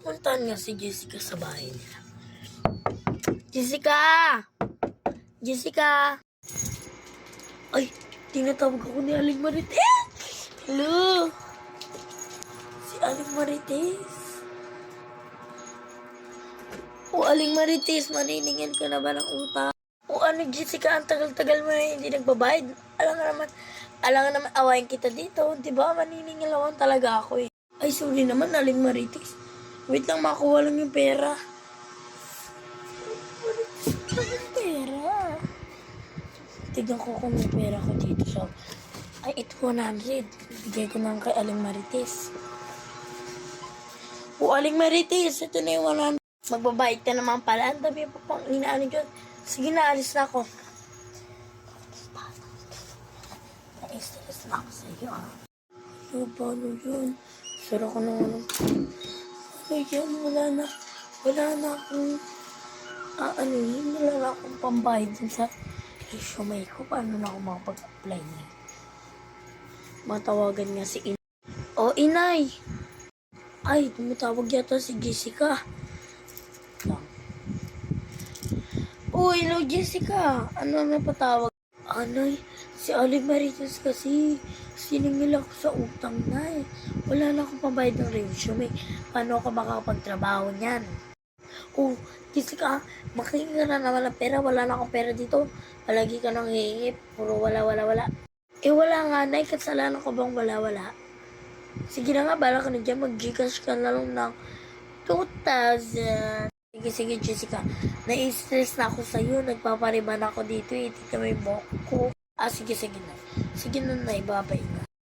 Puntahan nga si Jessica sa bahay nila. Jessica! Jessica! Ay, tinatawag ako ni Aling Marites! Hello! Si Aling Marites. O Aling Marites, maniningil ka na ba ng utang? O ano Jessica, ang tagal-tagal mo na hindi nagbabayad. Alam nga naman awayin kita dito. Diba, maniningil naman talaga ako eh. Ay, sorry naman Aling Marites. Wait lang, makuha lang yung pera. Yung pera. Tignan ko kung may pera ko dito. So, ay, ito 100. Bigay ko na kay Aling Marites. O Aling Marites, ito na yung 100. Magbabayad ka naman pala. Ang dami pa pang inaano dyan. Sige na, alis na ako. Na-stress na ako sa iyo, ha? Ano, paano yun? Sara ko naman. Ano yan? Wala na akong wala na akong pambayad dun sa resume ko. Paano na ako makapag-apply niya? Matawagan nga si Inay. O, Inay! Ay, tumatawag yata si Jessica. Oh, hello Jessica. Ano na patawag? Anay, si Aling Marites kasi siningil ako sa utang na eh. Wala na akong pambayad ng resume. Paano ako makakapagtrabaho niyan? Oh, Jessica, makihingi ka na naman ng pera. Wala na akong pera dito. Palagi ka nang hihingi. Puro wala. Eh wala nga, Nay. Kasalanan ko bang wala? Sige na nga, bala ka na dyan. Mag-Gcash ka na lang ng 2,000. Sige, Jessica. Na-stress na ako sa'yo. Nagpapariban ako dito. Tignan mo yung buhok ko. Sige na. Sige na, Nay. Babay na.